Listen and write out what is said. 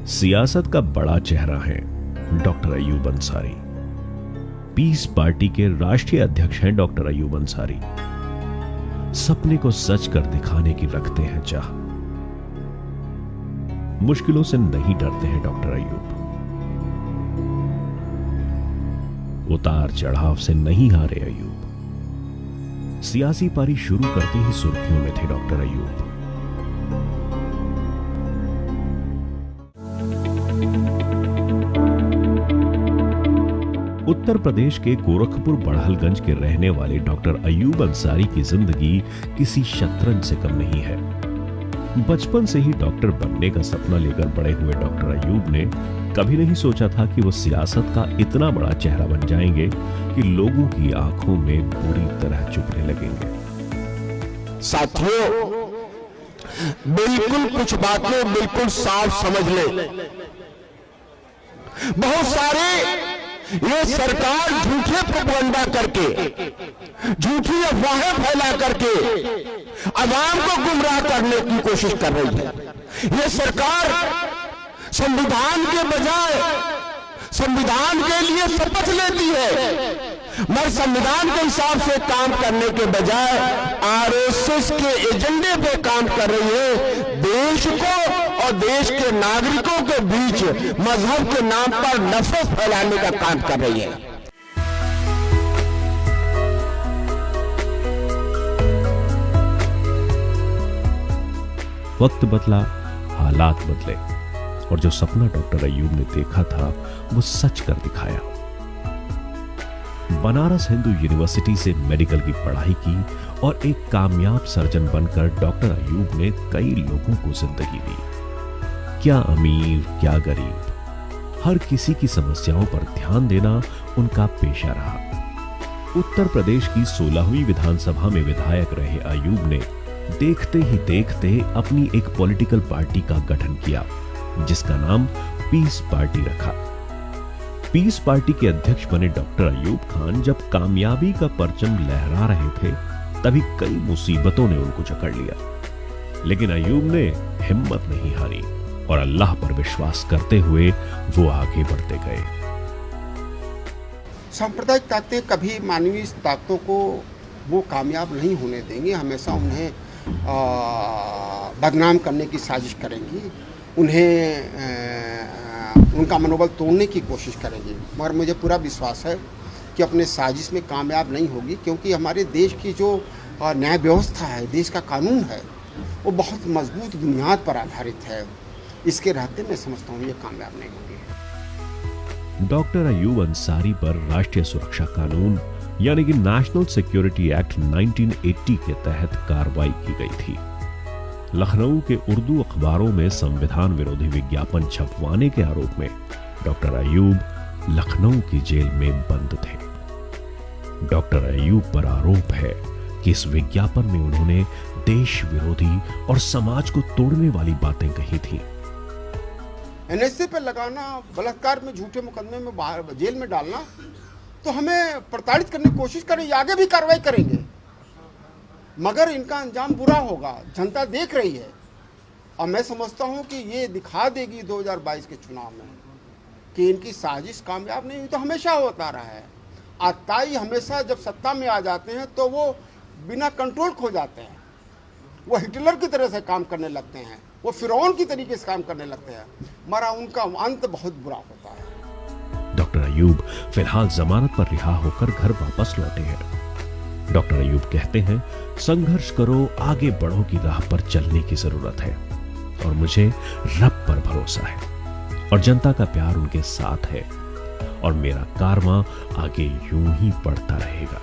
सियासत का बड़ा चेहरा है doctor Ayub Ansari. Peace Party के राष्ट्रीय अध्यक्ष हैं डॉक्टर अयूब अंसारी। सपने को सच कर दिखाने की रखते हैं चाह। मुश्किलों से नहीं डरते हैं डॉक्टर अयूब। उतार चढ़ाव से नहीं हारे अयूब। सियासी पारी शुरू करते ही सुर्खियों में थे डॉक्टर अयूब। उत्तर प्रदेश के गोरखपुर बड़हलगंज के रहने वाले डॉक्टर अयूब अंसारी की जिंदगी किसी शतरंज से कम नहीं है। बचपन से ही डॉक्टर बनने का सपना लेकर बड़े हुए डॉक्टर अयूब ने कभी नहीं सोचा था कि वो सियासत का इतना बड़ा चेहरा बन जाएंगे कि लोगों की आंखों में बुरी तरह चुभने लगेंगे। साथियों, बिल्कुल कुछ बातें बिल्कुल साफ समझ ले। बहुत सारे ये सरकार झूठे प्रोपगंडा करके, झूठी अफवाहें फैला करके अवाम को गुमराह करने की कोशिश कर रही है। ये सरकार संविधान के बजाय संविधान के लिए शपथ लेती है, मगर संविधान के हिसाब से काम करने के बजाय आरएसएस के एजेंडे पे काम कर रही है। देश को और देश के नागरिकों के बीच मजहब के नाम पर नफरत फैलाने का काम कर रही है। वक्त बदला, हालात बदले और जो सपना डॉक्टर अयूब ने देखा था वो सच कर दिखाया। बनारस हिंदू यूनिवर्सिटी से मेडिकल की पढ़ाई की और एक कामयाब सर्जन बनकर डॉक्टर अयूब ने कई लोगों को जिंदगी दी। क्या अमीर क्या गरीब, हर किसी की समस्याओं पर ध्यान देना उनका पेशा रहा। उत्तर प्रदेश की 16वीं विधानसभा में विधायक रहे अयूब ने देखते ही देखते अपनी एक पॉलिटिकल पार्टी का गठन किया जिसका नाम पीस पार्टी रखा। पीस पार्टी के अध्यक्ष बने डॉक्टर अयूब खान जब कामयाबी का परचम लहरा रहे थे तभी कई मुसीबतों ने उनको जकड़ लिया, लेकिन अयूब ने हिम्मत नहीं हारी और अल्लाह पर विश्वास करते हुए वो आगे बढ़ते गए। सांप्रदायिक ताकतें कभी मानवीय ताकतों को वो कामयाब नहीं होने देंगे, हमेशा उन्हें बदनाम करने की साजिश करेंगी, उन्हें उनका मनोबल तोड़ने की कोशिश करेंगे। मगर मुझे पूरा विश्वास है कि अपने साजिश में कामयाब नहीं होगी, क्योंकि हमारे देश की जो न्याय व्यवस्था है, देश का कानून है, वो बहुत मजबूत बुनियाद पर आधारित है। इसके रहते मैं समझता हूँ ये कामयाब नहीं होगी। डॉक्टर अयूब अंसारी पर राष्ट्रीय सुरक्षा कानून यानी कि नेशनल सिक्योरिटी एक्ट 1980 के तहत कार्रवाई की गई थी। लखनऊ के उर्दू अखबारों में संविधान विरोधी विज्ञापन छपवाने के आरोप में डॉक्टर अयूब लखनऊ की जेल में बंद थे। डॉक्टर अयूब पर आरोप है कि इस विज्ञापन में उन्होंने देश विरोधी और समाज को तोड़ने वाली बातें कही थी। एनएसए पे लगाना, बलात्कार में झूठे मुकदमे में बाहर जेल में डालना, तो हमें प्रताड़ित करने की कोशिश करेंगे, आगे भी कार्रवाई करेंगे, मगर इनका अंजाम बुरा होगा। जनता देख रही है और मैं समझता हूं कि ये दिखा देगी 2022 के चुनाव में कि इनकी साजिश कामयाब नहीं हुई। तो हमेशा होता रहा है, आताई हमेशा जब सत्ता में आ जाते हैं तो वो बिना कंट्रोल खो जाते हैं, वो हिटलर की तरह से काम करने लगते हैं, वो फिरौन की तरीके से काम करने लगते हैं, मगर उनका अंत बहुत बुरा होता है। डॉक्टर अयूब फिलहाल जमानत पर रिहा होकर घर वापस लौटे हैं। डॉक्टर अयूब कहते हैं, संघर्ष करो, आगे बढ़ो की राह पर चलने की जरूरत है और मुझे रब पर भरोसा है और जनता का प्यार उनके साथ है और मेरा कारवां आगे यूं ही बढ़ता रहेगा।